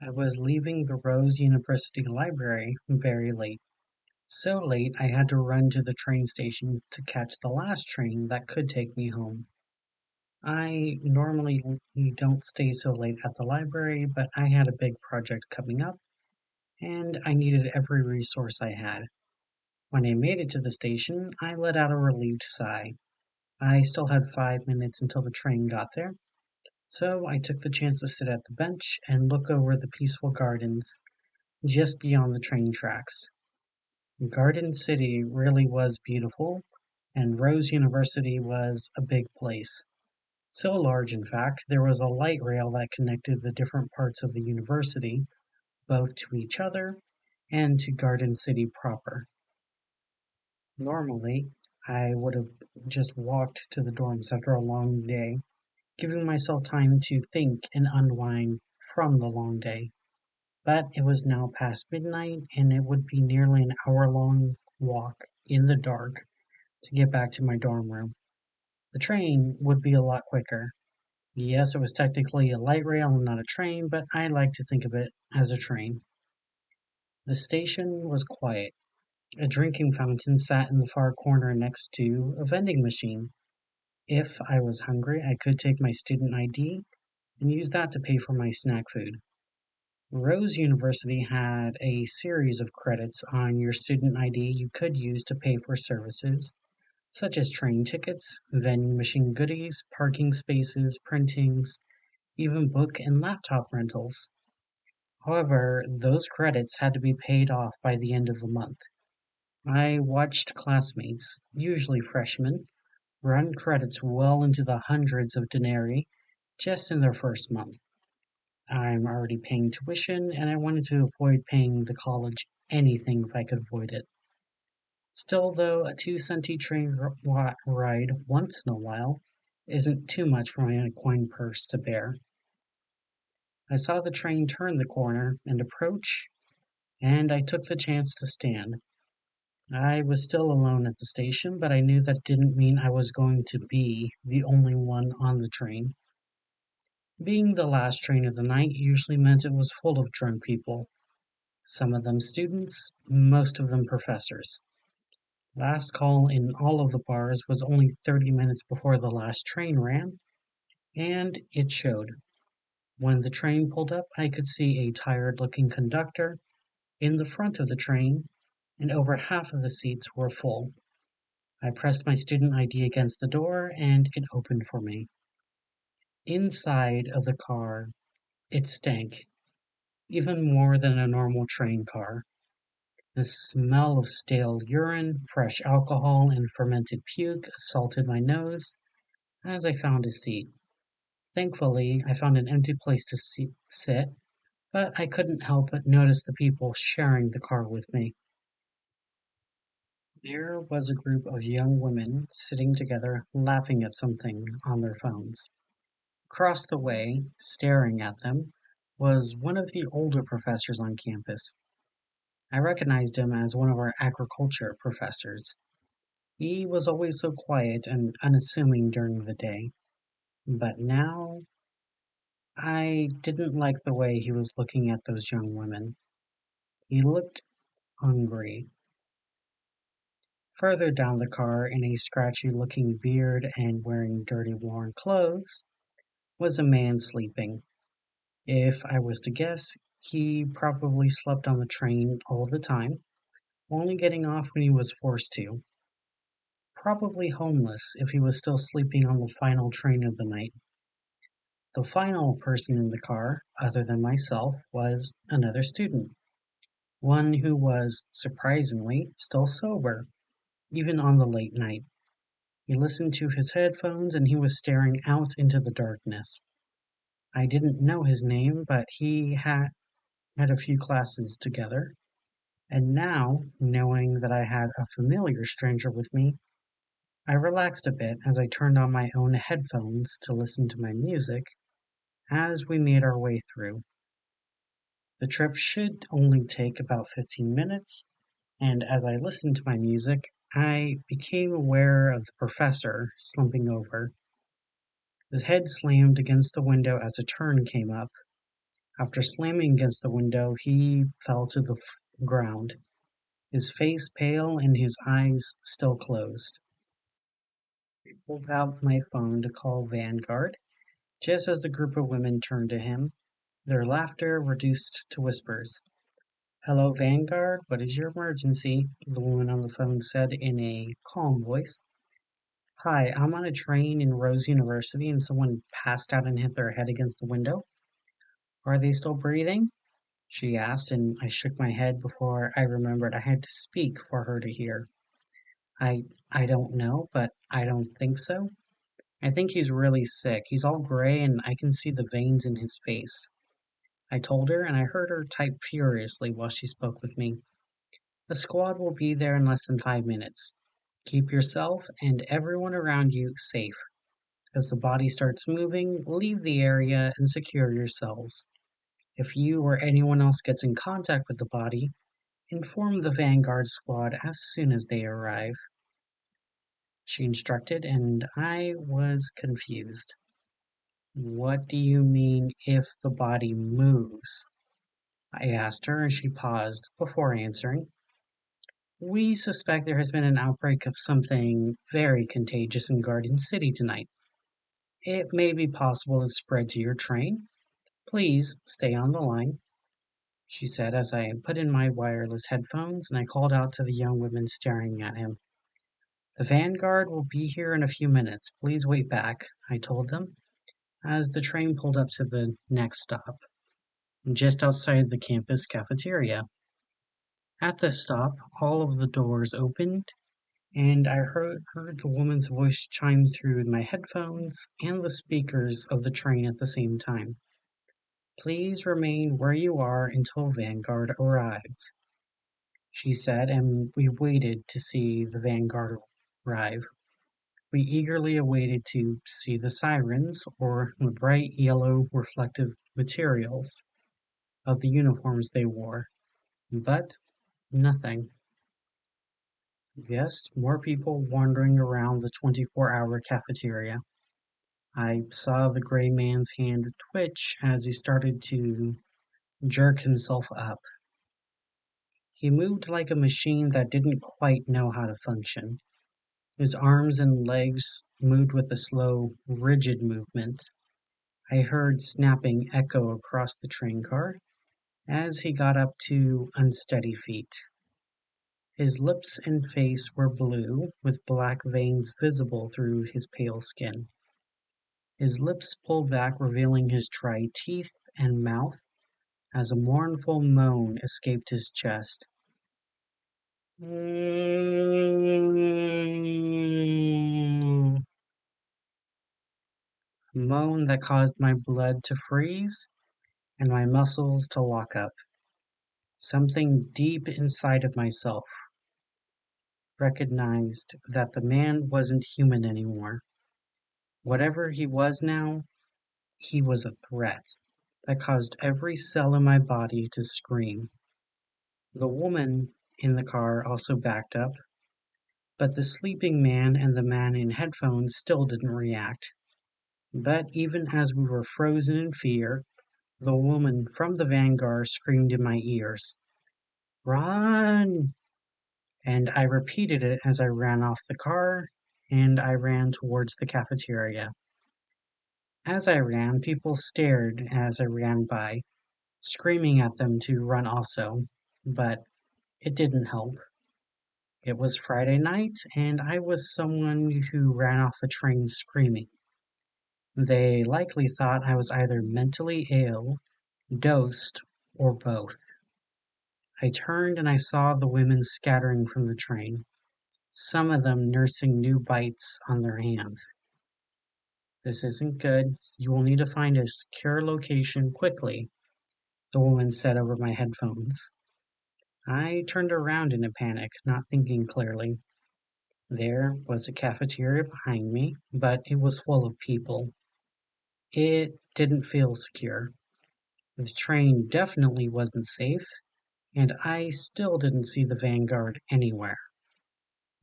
I was leaving the Rose University Library very late. So late I had to run to the train station to catch the last train that could take me home. I normally don't stay so late at the library, but I had a big project coming up and I needed every resource I had. When I made it to the station, I let out a relieved sigh. I still had 5 minutes until the train got there, so I took the chance to sit at the bench and look over the peaceful gardens just beyond the train tracks. Garden City really was beautiful, and Rose University was a big place. So large, in fact, there was a light rail that connected the different parts of the university, both to each other and to Garden City proper. Normally, I would have just walked to the dorms after a long day, giving myself time to think and unwind from the long day. But it was now past midnight, and it would be nearly an hour-long walk in the dark to get back to my dorm room. The train would be a lot quicker. Yes, it was technically a light rail and not a train, but I like to think of it as a train. The station was quiet. A drinking fountain sat in the far corner next to a vending machine. If I was hungry, I could take my student ID and use that to pay for my snack food. Rose University had a series of credits on your student ID you could use to pay for services such as train tickets, vending machine goodies, parking spaces, printings, even book and laptop rentals. However, those credits had to be paid off by the end of the month. I watched classmates, usually freshmen, run credits well into the hundreds of denarii just in their first month. I'm already paying tuition, and I wanted to avoid paying the college anything if I could avoid it. Still, though, a 2 cent train ride once in a while isn't too much for my coin purse to bear. I saw the train turn the corner and approach, and I took the chance to stand. I was still alone at the station, but I knew that didn't mean I was going to be the only one on the train. Being the last train of the night usually meant it was full of drunk people, some of them students, most of them professors. Last call in all of the bars was only 30 minutes before the last train ran, and it showed. When the train pulled up, I could see a tired looking conductor in the front of the train, and over half of the seats were full. I pressed my student ID against the door, and it opened for me. Inside of the car, it stank, even more than a normal train car. The smell of stale urine, fresh alcohol, and fermented puke assaulted my nose as I found a seat. Thankfully, I found an empty place to sit, but I couldn't help but notice the people sharing the car with me. There was a group of young women sitting together laughing at something on their phones. Across the way, staring at them, was one of the older professors on campus. I recognized him as one of our agriculture professors. He was always so quiet and unassuming during the day, but now I didn't like the way he was looking at those young women. He looked hungry. Further down the car, in a scratchy looking beard and wearing dirty worn clothes, was a man sleeping. If I was to guess, he probably slept on the train all the time, only getting off when he was forced to. Probably homeless if he was still sleeping on the final train of the night. The final person in the car, other than myself, was another student, one who was, surprisingly, still sober, even on the late night. He listened to his headphones and he was staring out into the darkness. I didn't know his name, but he had a few classes together, and now, knowing that I had a familiar stranger with me, I relaxed a bit as I turned on my own headphones to listen to my music as we made our way through. The trip should only take about 15 minutes, and as I listened to my music, I became aware of the professor slumping over. His head slammed against the window as a turn came up. After slamming against the window, he fell to the ground, his face pale and his eyes still closed. I pulled out my phone to call Vanguard, just as the group of women turned to him, their laughter reduced to whispers. "Hello, Vanguard. What is your emergency?" the woman on the phone said in a calm voice. "Hi, I'm on a train in Rose University and someone passed out and hit their head against the window. Are they still breathing?" she asked, and I shook my head before I remembered I had to speak for her to hear. I I don't know, but I don't think so. I think he's really sick. He's all gray and I can see the veins in his face. I told her, and I heard her type furiously while she spoke with me. "The squad will be there in less than 5 minutes. Keep yourself and everyone around you safe. As the body starts moving, leave the area and secure yourselves. If you or anyone else gets in contact with the body, inform the Vanguard squad as soon as they arrive," she instructed, and I was confused. "What do you mean if the body moves?" I asked her, and she paused before answering. "We suspect there has been an outbreak of something very contagious in Garden City tonight. It may be possible it spread to your train. Please stay on the line," she said as I put in my wireless headphones and I called out to the young women staring at him. "The Vanguard will be here in a few minutes. Please wait back," I told them, as the train pulled up to the next stop, just outside the campus cafeteria. At the stop, all of the doors opened, and I heard the woman's voice chime through my headphones and the speakers of the train at the same time. "Please remain where you are until Vanguard arrives," she said, and we waited to see the Vanguard arrive. We eagerly awaited to see the sirens, or the bright yellow reflective materials of the uniforms they wore, but nothing. Just more people wandering around the 24-hour cafeteria. I saw the gray man's hand twitch as he started to jerk himself up. He moved like a machine that didn't quite know how to function. His arms and legs moved with a slow, rigid movement. I heard snapping echo across the train car as he got up to unsteady feet. His lips and face were blue, with black veins visible through his pale skin. His lips pulled back, revealing his dry teeth and mouth, as a mournful moan escaped his chest. A moan that caused my blood to freeze and my muscles to lock up. Something deep inside of myself recognized that the man wasn't human anymore. Whatever he was now, he was a threat that caused every cell in my body to scream. The woman in the car also backed up, but the sleeping man and the man in headphones still didn't react. But even as we were frozen in fear, the woman from the Vanguard screamed in my ears, "Run!" And I repeated it as I ran off the car and I ran towards the cafeteria. As I ran, people stared as I ran by, screaming at them to run also, but it didn't help. It was Friday night, and I was someone who ran off the train screaming. They likely thought I was either mentally ill, dosed, or both. I turned and I saw the women scattering from the train, some of them nursing new bites on their hands. "This isn't good. You will need to find a secure location quickly," the woman said over my headphones. I turned around in a panic, not thinking clearly. There was a cafeteria behind me, but it was full of people. It didn't feel secure. The train definitely wasn't safe, and I still didn't see the Vanguard anywhere.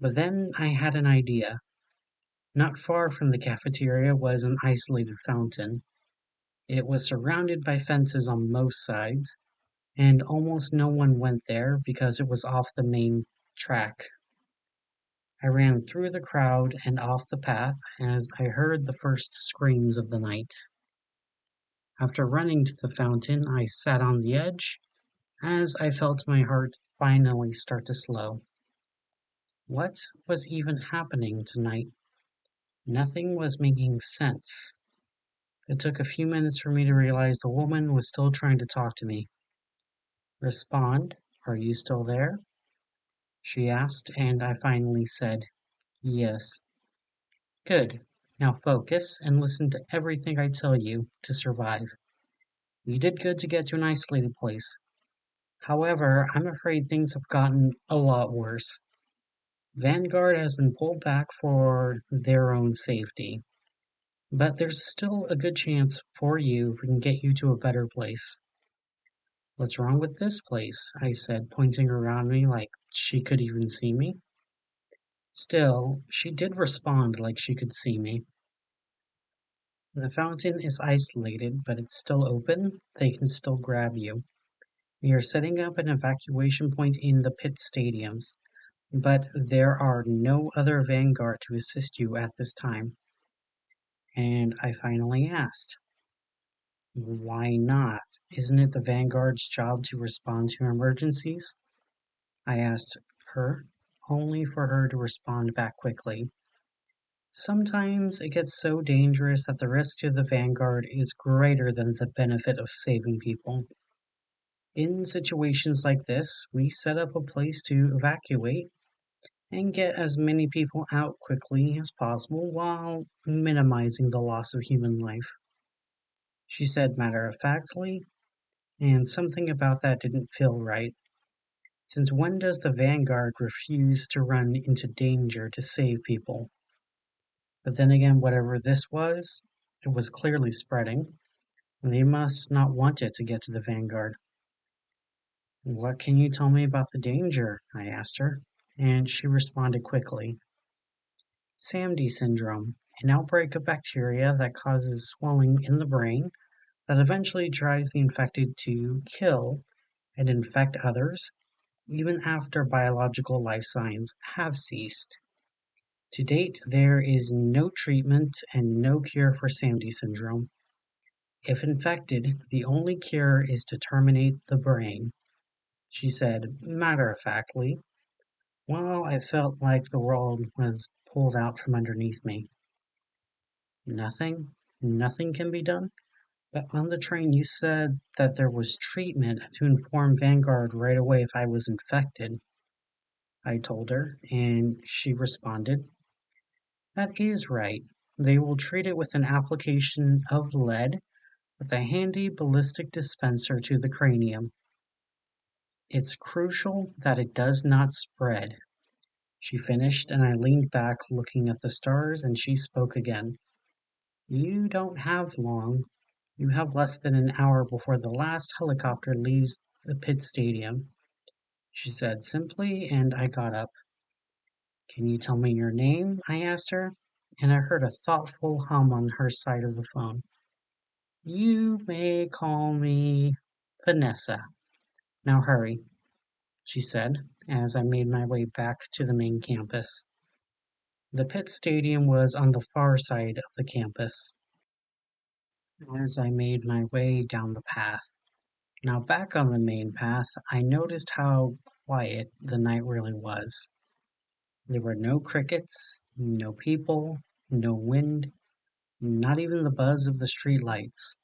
But then I had an idea. Not far from the cafeteria was an isolated fountain. It was surrounded by fences on most sides, and almost no one went there because it was off the main track. I ran through the crowd and off the path as I heard the first screams of the night. After running to the fountain, I sat on the edge as I felt my heart finally start to slow. What was even happening tonight? Nothing was making sense. It took a few minutes for me to realize the woman was still trying to talk to me. Respond, are you still there? She asked, and I finally said, yes. Good. Now focus and listen to everything I tell you to survive. You did good to get to an isolated place. However, I'm afraid things have gotten a lot worse. Vanguard has been pulled back for their own safety, but there's still a good chance for you we can get you to a better place. What's wrong with this place? I said, pointing around me like she could even see me. Still, she did respond like she could see me. The fountain is isolated, but it's still open. They can still grab you. We are setting up an evacuation point in the pit stadiums, but there are no other Vanguard to assist you at this time. And I finally asked, why not? Isn't it the Vanguard's job to respond to emergencies? I asked her, only for her to respond back quickly. Sometimes it gets so dangerous that the risk to the Vanguard is greater than the benefit of saving people. In situations like this, we set up a place to evacuate and get as many people out quickly as possible while minimizing the loss of human life. She said matter of factly, and something about that didn't feel right. Since when does the Vanguard refuse to run into danger to save people? But then again, whatever this was, it was clearly spreading. They must not want it to get to the Vanguard. What can you tell me about the danger? I asked her, and she responded quickly. SAMD syndrome, an outbreak of bacteria that causes swelling in the brain that eventually drives the infected to kill and infect others, even after biological life signs have ceased. To date, there is no treatment and no cure for SAMD syndrome. If infected, the only cure is to terminate the brain, she said matter-of-factly, while I felt like the world was pulled out from underneath me. Nothing? Nothing can be done? But on the train you said that there was treatment to inform Vanguard right away if I was infected. I told her, and she responded, that is right. They will treat it with an application of lead with a handy ballistic dispenser to the cranium. It's crucial that it does not spread. She finished, and I leaned back looking at the stars, and she spoke again. You don't have long. You have less than an hour before the last helicopter leaves the pit stadium, she said simply, and I got up. Can you tell me your name? I asked her, and I heard a thoughtful hum on her side of the phone. You may call me Vanessa. Now hurry, she said, as I made my way back to the main campus. The pit stadium was on the far side of the campus. As I made my way down the path, now back on the main path, I noticed how quiet the night really was. There were no crickets, no people, no wind, not even the buzz of the street lights.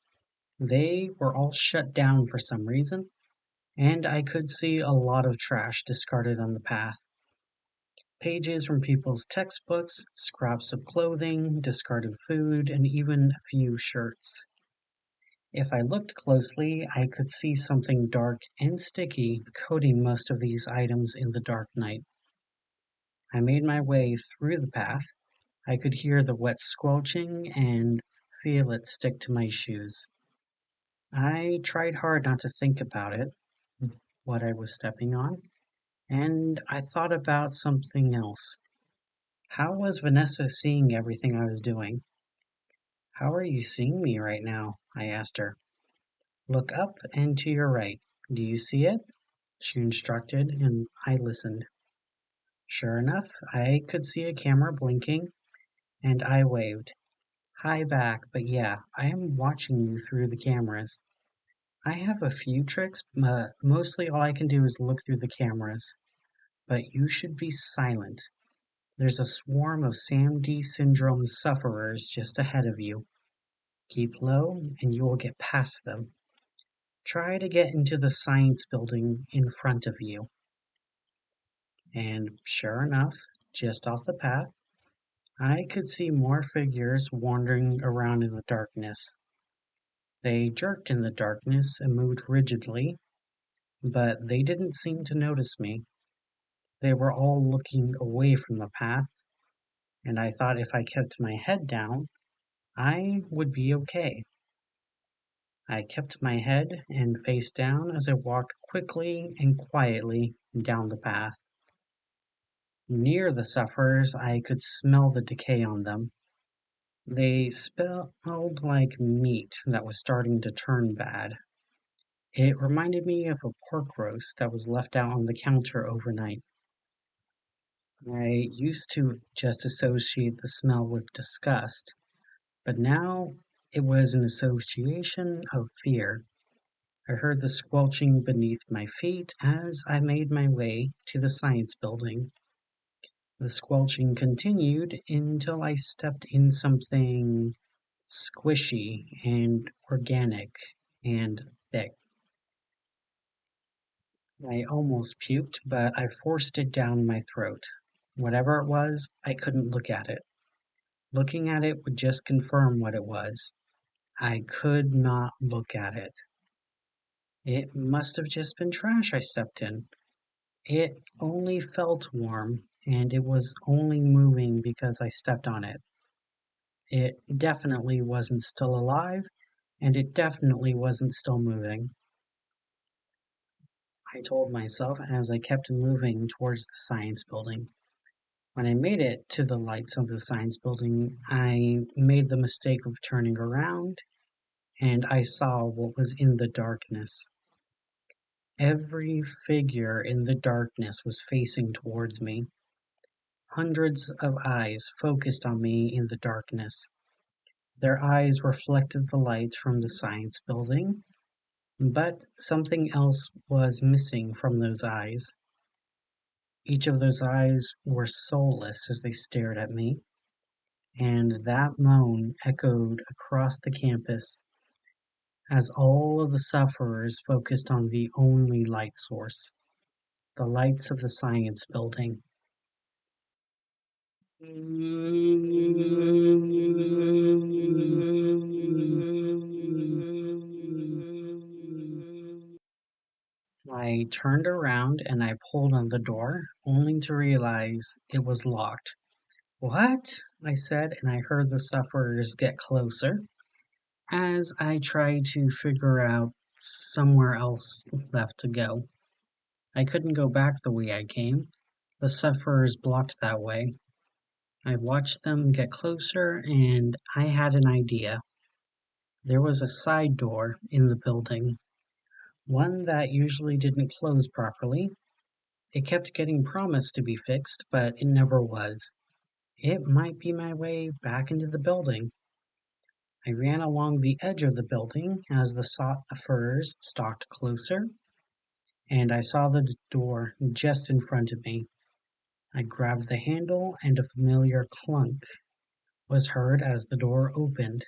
They were all shut down for some reason, and I could see a lot of trash discarded on the path. Pages from people's textbooks, scraps of clothing, discarded food, and even a few shirts. If I looked closely, I could see something dark and sticky coating most of these items in the dark night. I made my way through the path. I could hear the wet squelching and feel it stick to my shoes. I tried hard not to think about it, what I was stepping on, and I thought about something else. How was Vanessa seeing everything I was doing? How are you seeing me right now? I asked her. Look up and to your right. Do you see it? She instructed, and I listened. Sure enough, I could see a camera blinking, and I waved. Hi back, but yeah, I am watching you through the cameras. I have a few tricks, but mostly all I can do is look through the cameras. But you should be silent. There's a swarm of SAMD syndrome sufferers just ahead of you. Keep low, and you will get past them. Try to get into the science building in front of you. And sure enough, just off the path, I could see more figures wandering around in the darkness. They jerked in the darkness and moved rigidly, but they didn't seem to notice me. They were all looking away from the path, and I thought if I kept my head down, I would be okay. I kept my head and face down as I walked quickly and quietly down the path. Near the sufferers, I could smell the decay on them. They smelled like meat that was starting to turn bad. It reminded me of a pork roast that was left out on the counter overnight. I used to just associate the smell with disgust, but now it was an association of fear. I heard the squelching beneath my feet as I made my way to the science building. The squelching continued until I stepped in something squishy and organic and thick. I almost puked, but I forced it down my throat. Whatever it was, I couldn't look at it. Looking at it would just confirm what it was. I could not look at it. It must have just been trash I stepped in. It only felt warm, and it was only moving because I stepped on it. It definitely wasn't still alive, and it definitely wasn't still moving. I told myself as I kept moving towards the science building. When I made it to the lights of the science building, I made the mistake of turning around, and I saw what was in the darkness. Every figure in the darkness was facing towards me. Hundreds of eyes focused on me in the darkness. Their eyes reflected the light from the science building, but something else was missing from those eyes. Each of those eyes were soulless as they stared at me, and that moan echoed across the campus as all of the sufferers focused on the only light source, the lights of the science building. I turned around and I pulled on the door, only to realize it was locked. What? I said, and I heard the sufferers get closer as I tried to figure out somewhere else left to go. I couldn't go back the way I came. The sufferers blocked that way. I watched them get closer, and I had an idea. There was a side door in the building, one that usually didn't close properly. It kept getting promised to be fixed, but it never was. It might be my way back into the building. I ran along the edge of the building as the sufferers stalked closer, and I saw the door just in front of me. I grabbed the handle, and a familiar clunk was heard as the door opened.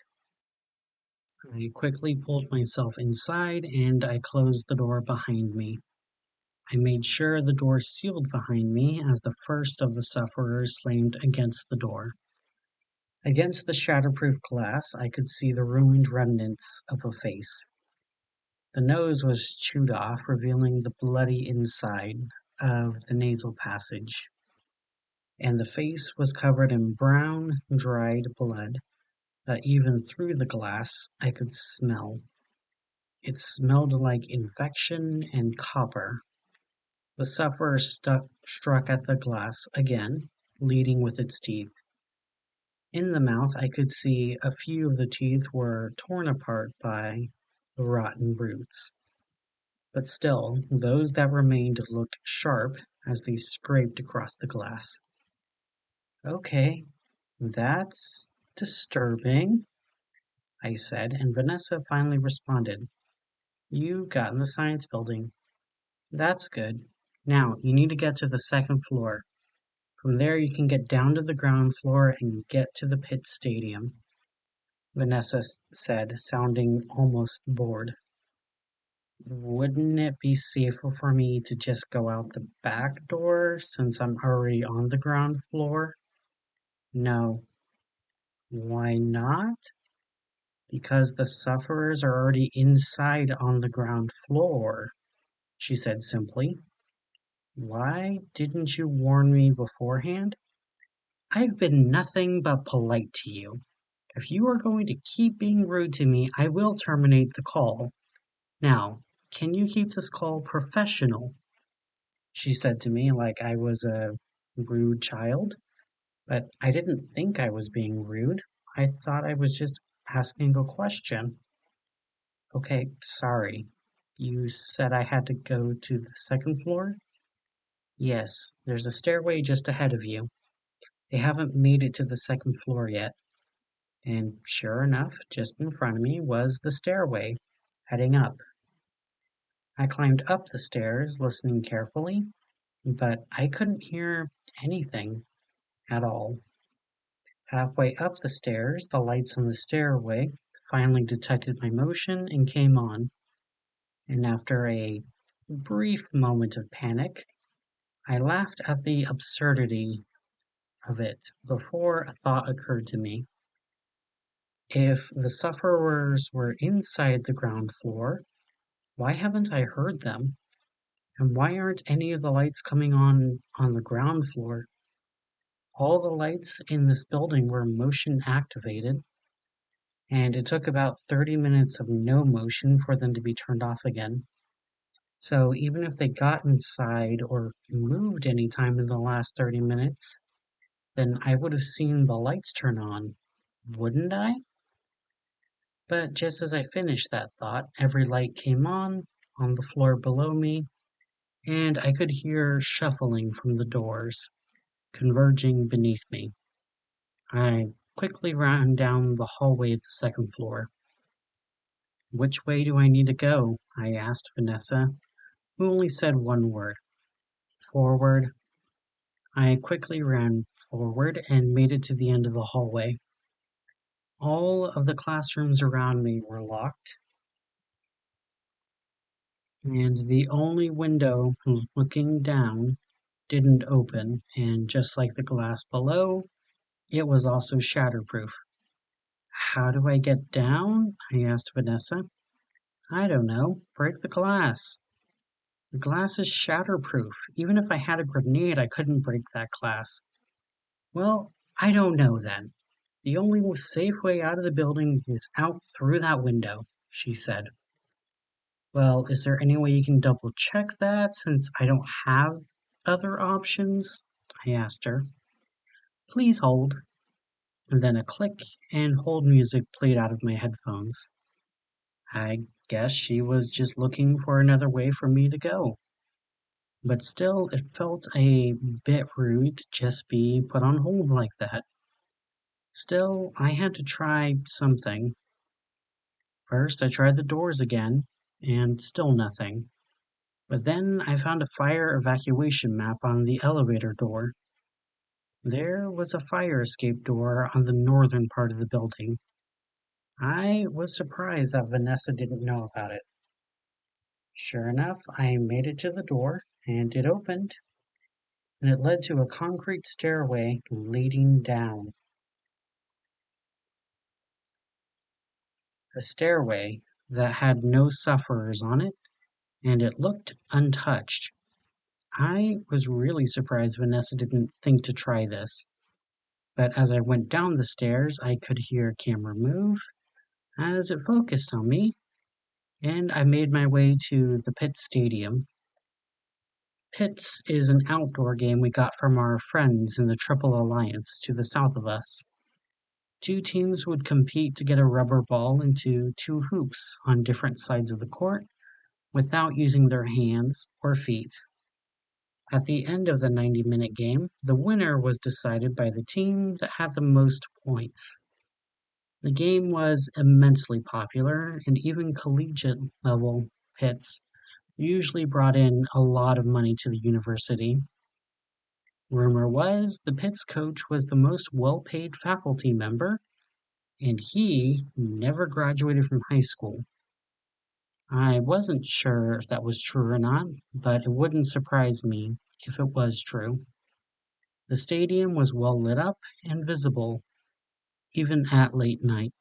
I quickly pulled myself inside, and I closed the door behind me. I made sure the door sealed behind me as the first of the sufferers slammed against the door. Against the shatterproof glass, I could see the ruined remnants of a face. The nose was chewed off, revealing the bloody inside of the nasal passage, and the face was covered in brown, dried blood that even through the glass I could smell. It smelled like infection and copper. The sufferer struck at the glass again, leading with its teeth. In the mouth, I could see a few of the teeth were torn apart by the rotten roots, but still, those that remained looked sharp as they scraped across the glass. Okay, that's disturbing, I said, and Vanessa finally responded. You got in the science building. That's good. Now, you need to get to the second floor. From there, you can get down to the ground floor and get to the pit stadium, Vanessa said, sounding almost bored. Wouldn't it be safer for me to just go out the back door since I'm already on the ground floor? No. Why not? Because the sufferers are already inside on the ground floor, she said simply. Why didn't you warn me beforehand? I've been nothing but polite to you. If you are going to keep being rude to me, I will terminate the call. Now, can you keep this call professional? She said to me like I was a rude child, but I didn't think I was being rude. I thought I was just asking a question. Okay, sorry. You said I had to go to the second floor? Yes, there's a stairway just ahead of you. They haven't made it to the second floor yet. And sure enough, just in front of me was the stairway, heading up. I climbed up the stairs, listening carefully, but I couldn't hear anything at all. Halfway up the stairs, the lights on the stairway finally detected my motion and came on, and after a brief moment of panic, I laughed at the absurdity of it before a thought occurred to me. If the sufferers were inside the ground floor, why haven't I heard them? And why aren't any of the lights coming on the ground floor? All the lights in this building were motion activated, and it took about 30 minutes of no motion for them to be turned off again. So even if they got inside or moved any time in the last 30 minutes, then I would have seen the lights turn on, wouldn't I? But just as I finished that thought, every light came on the floor below me, and I could hear shuffling from the doors, converging beneath me. I quickly ran down the hallway of the second floor. Which way do I need to go? I asked Vanessa, who only said one word. Forward. I quickly ran forward and made it to the end of the hallway. All of the classrooms around me were locked, and the only window looking down didn't open, and just like the glass below, it was also shatterproof. How do I get down? I asked Vanessa. I don't know. Break the glass. The glass is shatterproof. Even if I had a grenade, I couldn't break that glass. Well, I don't know then. The only safe way out of the building is out through that window, she said. Well, is there any way you can double check that since I don't have other options? I asked her. Please hold. And then a click and hold music played out of my headphones. I guess she was just looking for another way for me to go. But still, it felt a bit rude to just be put on hold like that. Still, I had to try something. First, I tried the doors again, and still nothing. But then I found a fire evacuation map on the elevator door. There was a fire escape door on the northern part of the building. I was surprised that Vanessa didn't know about it. Sure enough, I made it to the door, and it opened, and it led to a concrete stairway leading down. A stairway that had no sufferers on it, and it looked untouched. I was really surprised Vanessa didn't think to try this. But as I went down the stairs, I could hear a camera move as it focused on me, and I made my way to the Pit Stadium. Pits is an outdoor game we got from our friends in the Triple Alliance to the south of us. Two teams would compete to get a rubber ball into two hoops on different sides of the court without using their hands or feet. At the end of the 90-minute game, the winner was decided by the team that had the most points. The game was immensely popular, and even collegiate-level pits usually brought in a lot of money to the university. Rumor was the pit's coach was the most well-paid faculty member, and he never graduated from high school. I wasn't sure if that was true or not, but it wouldn't surprise me if it was true. The stadium was well lit up and visible, even at late night.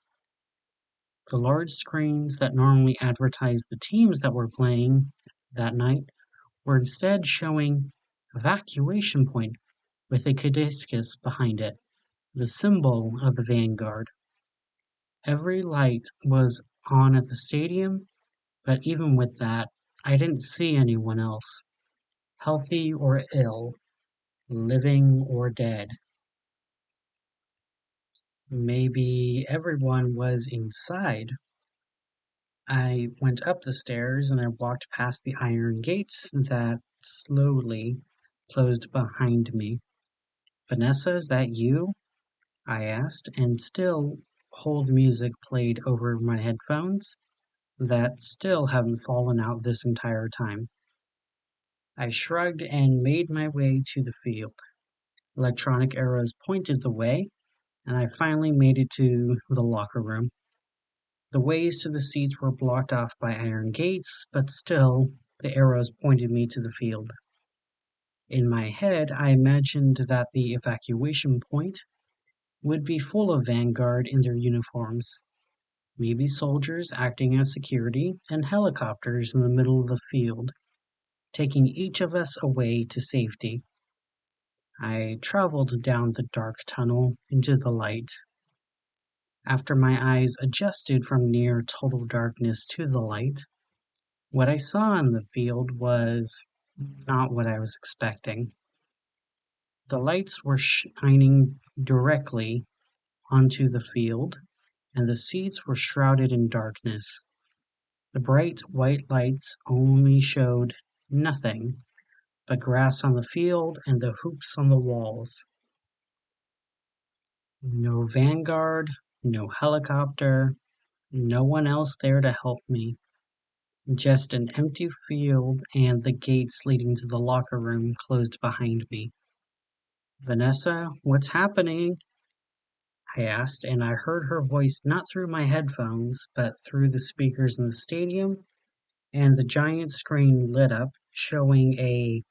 The large screens that normally advertised the teams that were playing that night were instead showing "Evacuation Point" with a caduceus behind it, the symbol of the Vanguard. Every light was on at the stadium, but even with that, I didn't see anyone else, healthy or ill, living or dead. Maybe everyone was inside. I went up the stairs and I walked past the iron gates that slowly closed behind me. "Vanessa, is that you?" I asked, and still hold music played over my headphones that still haven't fallen out this entire time. I shrugged and made my way to the field. Electronic arrows pointed the way, and I finally made it to the locker room. The ways to the seats were blocked off by iron gates, but still, the arrows pointed me to the field. In my head, I imagined that the evacuation point would be full of Vanguard in their uniforms, maybe soldiers acting as security, and helicopters in the middle of the field, taking each of us away to safety. I traveled down the dark tunnel into the light. After my eyes adjusted from near total darkness to the light, what I saw in the field was not what I was expecting. The lights were shining directly onto the field, and the seats were shrouded in darkness. The bright white lights only showed nothing but grass on the field and the hoops on the walls. No Vanguard, no helicopter, no one else there to help me. Just an empty field and the gates leading to the locker room closed behind me. "Vanessa, what's happening?" I asked, and I heard her voice not through my headphones, but through the speakers in the stadium, and the giant screen lit up, showing a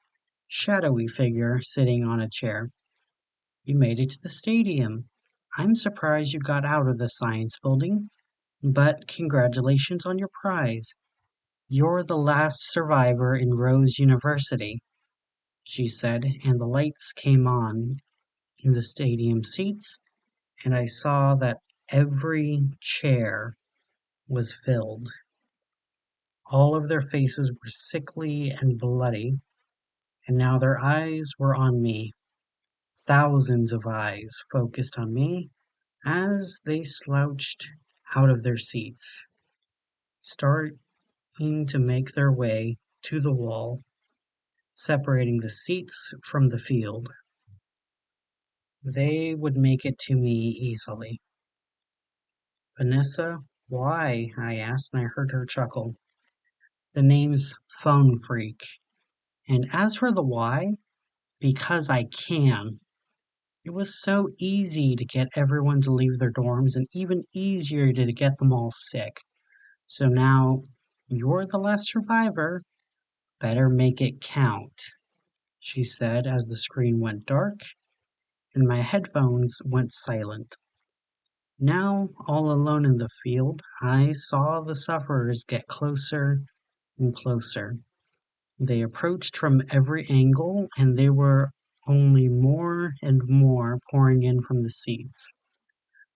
shadowy figure sitting on a chair. "You made it to the stadium. I'm surprised you got out of the science building, but congratulations on your prize. You're the last survivor in Rose University," she said, and the lights came on in the stadium seats, and I saw that every chair was filled. All of their faces were sickly and bloody, and now their eyes were on me. Thousands of eyes focused on me as they slouched out of their seats, starting to make their way to the wall, separating the seats from the field. They would make it to me easily. "Vanessa, why?" I asked, and I heard her chuckle. "The name's Phone Freak. And as for the why, because I can. It was so easy to get everyone to leave their dorms and even easier to get them all sick. So now you're the last survivor. Better make it count," she said as the screen went dark and my headphones went silent. Now, all alone in the field, I saw the sufferers get closer and closer. They approached from every angle, and they were only more and more pouring in from the seats,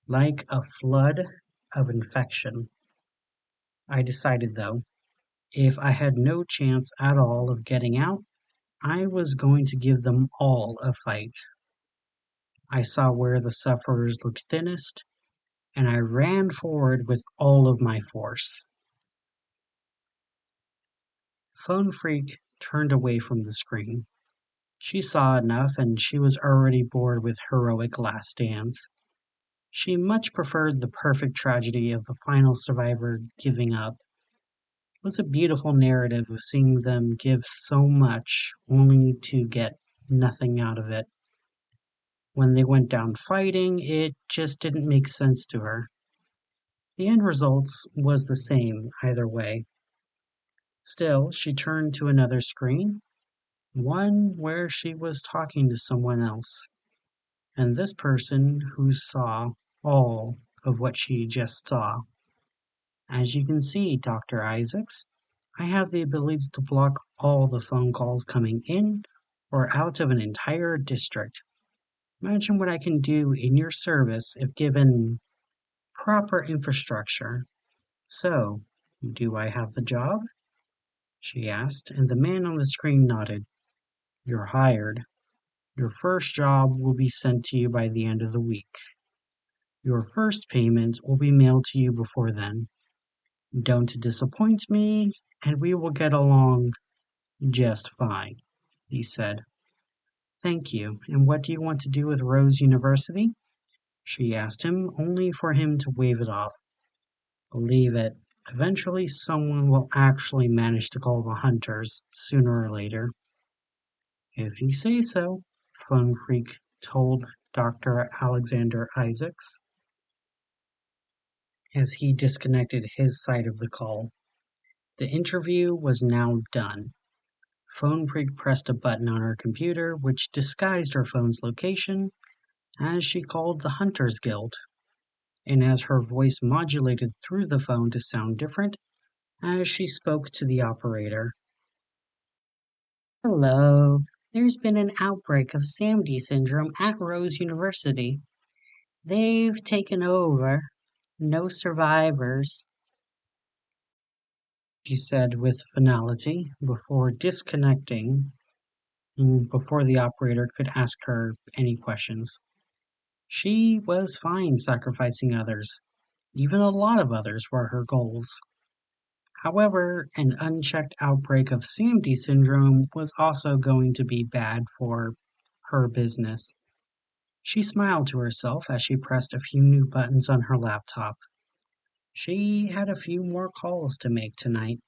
like a flood of infection. I decided, though, if I had no chance at all of getting out, I was going to give them all a fight. I saw where the sufferers looked thinnest, and I ran forward with all of my force. Phone Freak turned away from the screen. She saw enough, and she was already bored with heroic last stands. She much preferred the perfect tragedy of the final survivor giving up. It was a beautiful narrative of seeing them give so much only to get nothing out of it. When they went down fighting, it just didn't make sense to her. The end results was the same either way. Still, she turned to another screen, one where she was talking to someone else, and this person who saw all of what she just saw. As you can see, Dr. Isaacs, I have the ability to block all the phone calls coming in or out of an entire district. Imagine what I can do in your service if given proper infrastructure. So, do I have the job? She asked, and the man on the screen nodded. You're hired. Your first job will be sent to you by the end of the week. Your first payment will be mailed to you before then. Don't disappoint me, and we will get along just fine, he said. Thank you. And what do you want to do with Rose University? She asked him, only for him to wave it off. Believe it. Eventually someone will actually manage to call the hunters, sooner or later. If you say so, Phone Freak told Dr. Alexander Isaacs as he disconnected his side of the call. The interview was now done. Phone Freak pressed a button on her computer which disguised her phone's location as she called the Hunters Guild, and as her voice modulated through the phone to sound different as she spoke to the operator. Hello. There's been an outbreak of SAMD syndrome at Rose University. They've taken over. No survivors, she said with finality before disconnecting, before the operator could ask her any questions. She was fine sacrificing others, even a lot of others, for her goals. However, an unchecked outbreak of SAMD syndrome was also going to be bad for her business. She smiled to herself as she pressed a few new buttons on her laptop. She had a few more calls to make tonight.